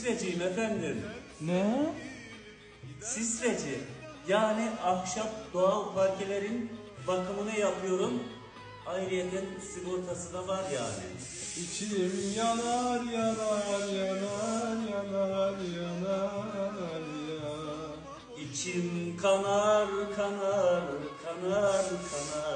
Sisreciyim efendim. Ne? Sisreci. Yani ahşap doğal parkelerin bakımını yapıyorum. Ayrıyeten sigortası da var yani. İçim yanar yanar yanar yanar yanar ya. İçim kanar kanar kanar kanar.